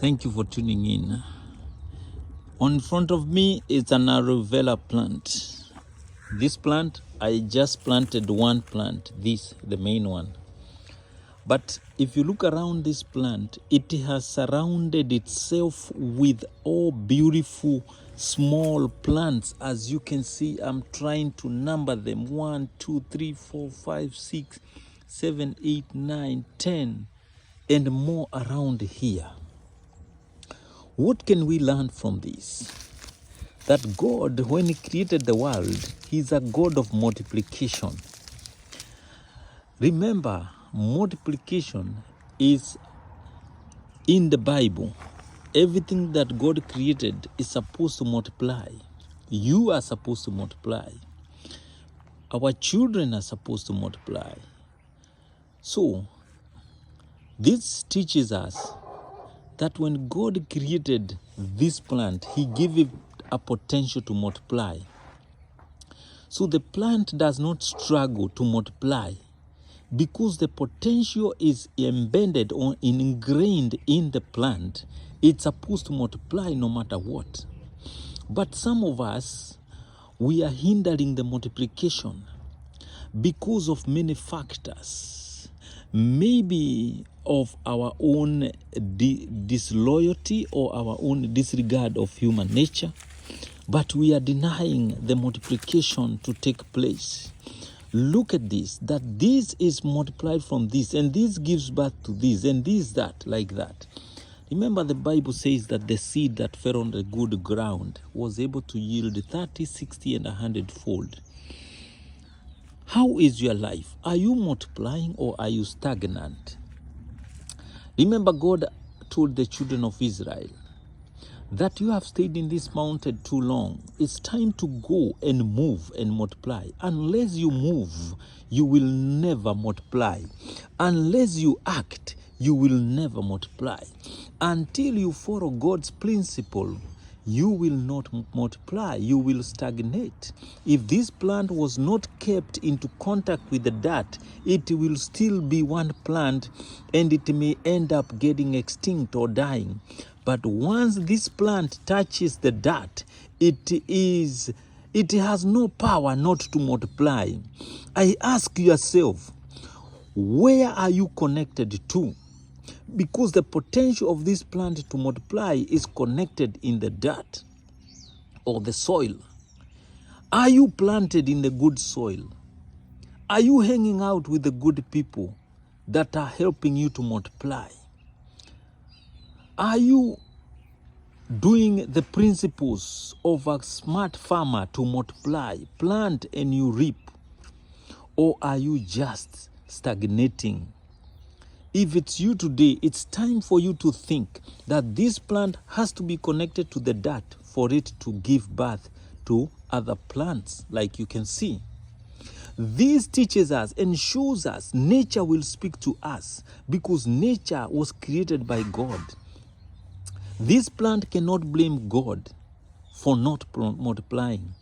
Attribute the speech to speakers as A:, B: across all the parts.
A: Thank you for tuning in. On front of me is an aloe vera plant. This plant, I just planted one plant, the main one. But if you look around this plant, it has surrounded itself with all beautiful small plants. As you can see, I'm trying to number them. 1, 2, 3, 4, 5, 6, 7, 8, 9, 10, and more around here. What can we learn from this? That God, when He created the world, He's a God of multiplication. Remember, multiplication is in the Bible. Everything that God created is supposed to multiply. You are supposed to multiply. Our children are supposed to multiply. So, this teaches us that when God created this plant, He gave it a potential to multiply. So the plant does not struggle to multiply because the potential is embedded or ingrained in the plant. It's supposed to multiply no matter what. But some of us, we are hindering the multiplication because of many factors. Maybe of our own disloyalty or our own disregard of human nature, but we are denying the multiplication to take place. Look at this, that this is multiplied from this, and this gives birth to this, and this, that, like that. Remember, the Bible says that the seed that fell on the good ground was able to yield 30, 60, and 100-fold. How is your life? Are you multiplying or are you stagnant? Remember, God told the children of Israel that you have stayed in this mountain too long. It's time to go and move and multiply. Unless you move, you will never multiply. Unless you act, you will never multiply. Until you follow God's principle, you will not multiply, you will stagnate. If this plant was not kept into contact with the dirt, it will still be one plant and it may end up getting extinct or dying. But once this plant touches the dirt, it has no power not to multiply. I ask yourself, where are you connected to? Because the potential of this plant to multiply is connected in the dirt or the soil. Are you planted in the good soil? Are you hanging out with the good people that are helping you to multiply? Are you doing the principles of a smart farmer to multiply, plant and you reap? Or are you just stagnating? If it's you today, it's time for you to think that this plant has to be connected to the dirt for it to give birth to other plants, like you can see. This teaches us and shows us nature will speak to us because nature was created by God. This plant cannot blame God for not multiplying.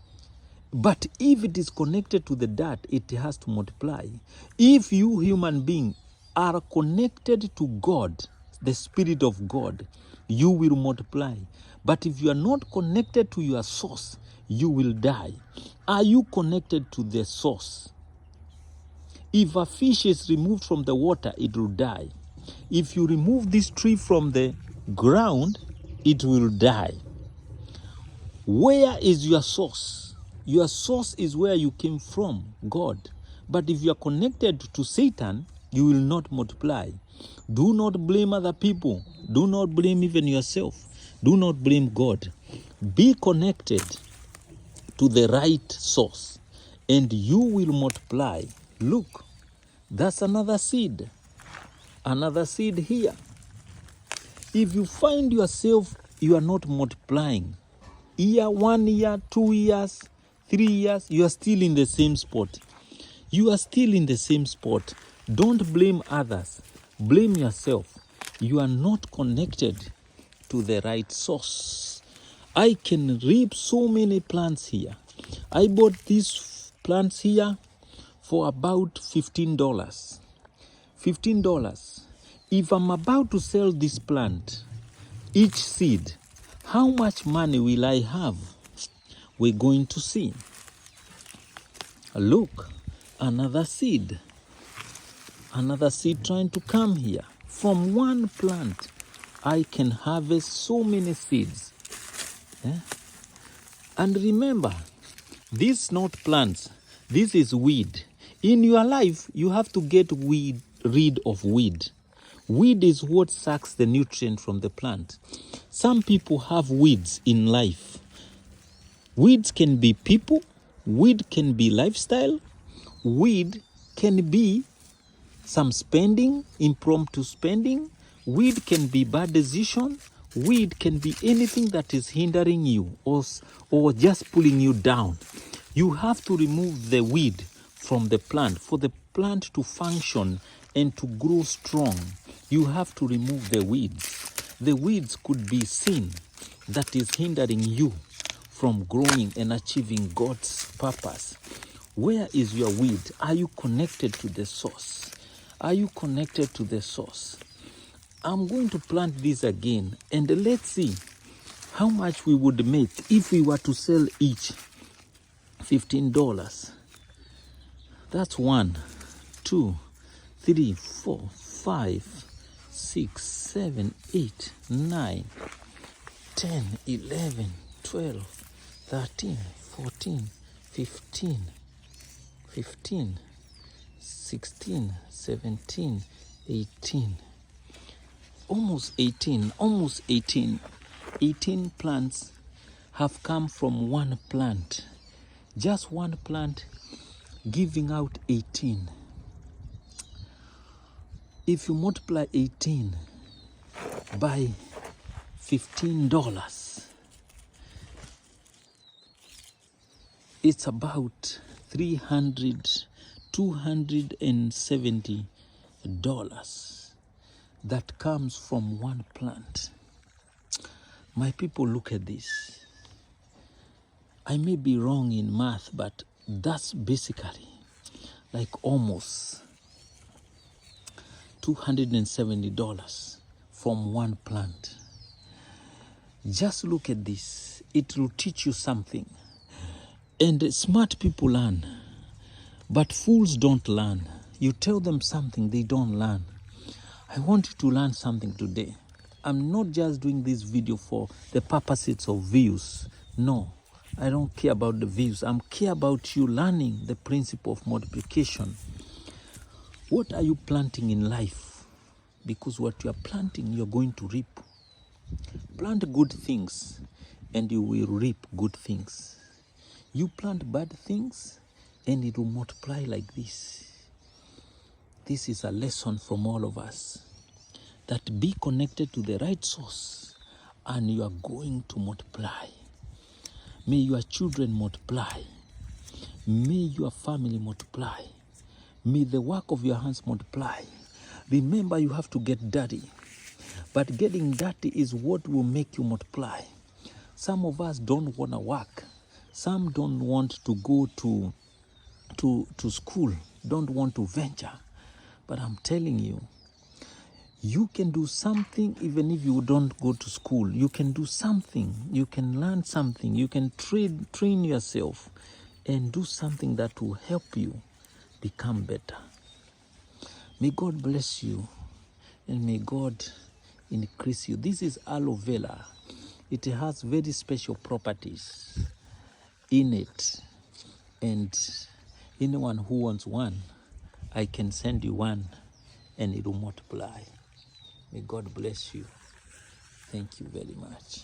A: But if it is connected to the dirt, it has to multiply. If you human being are connected to God, the Spirit of God, you will multiply. But if you are not connected to your source, you will die. Are you connected to the source? If a fish is removed from the water, it will die. If you remove this tree from the ground, it will die. Where is your source? Your source is where you came from, God. But if you are connected to Satan, you will not multiply. Do not blame other people. Do not blame even yourself. Do not blame God. Be connected to the right source and you will multiply. Look, that's another seed. Another seed here. If you find yourself, you are not multiplying, 1 year, 2 years, 3 years, you are still in the same spot. You are still in the same spot. Don't blame others. Blame yourself. You are not connected to the right source. I can reap so many plants here. I bought these plants here for about $15. $15. If I'm about to sell this plant, each seed. How much money will I have? We're going to see. Look, another seed trying to come here. From one plant, I can harvest so many seeds. Yeah? And remember, these not plants, this is weed. In your life, you have to get rid of weed. Weed is what sucks the nutrient from the plant. Some people have weeds in life. Weeds can be people, weed can be lifestyle, weed can be some spending, impromptu spending, weed can be bad decision, weed can be anything that is hindering you or just pulling you down. You have to remove the weed from the plant. For the plant to function and to grow strong, you have to remove the weeds. The weeds could be sin that is hindering you from growing and achieving God's purpose. Where is your weed? Are you connected to the source? Are you connected to the source? I'm going to plant this again, and let's see how much we would make if we were to sell each $15. That's 1, 2, 3, 4, 5, 6, 7, 8, 9, 10, 11, 12, 13, 14, 15, 16, 17, 18. Almost 18. 18 plants have come from one plant. Just one plant giving out 18. If you multiply 18 by $15, it's about $270 that comes from one plant. My people, look at this. I may be wrong in math, but that's basically like almost $270 from one plant. Just look at this. It will teach you something. And smart people learn, but fools don't learn. You tell them something, they don't learn. I want you to learn something today. I'm not just doing this video for the purposes of views. No, I don't care about the views. I care about you learning the principle of multiplication. What are you planting in life? Because what you are planting, you're going to reap. Plant good things and you will reap good things. You plant bad things and it will multiply like this. This is a lesson from all of us, that be connected to the right source and you are going to multiply. May your children multiply. May your family multiply. May the work of your hands multiply. Remember, you have to get dirty. But getting dirty is what will make you multiply. Some of us don't want to work. Some don't want to go to school, don't want to venture. But I'm telling you, you can do something even if you don't go to school. You can do something. You can learn something. You can train yourself and do something that will help you become better. May God bless you and may God increase you. This is aloe vera. It has very special properties in it. And anyone who wants one, I can send you one and it will multiply. May God bless you. Thank you very much.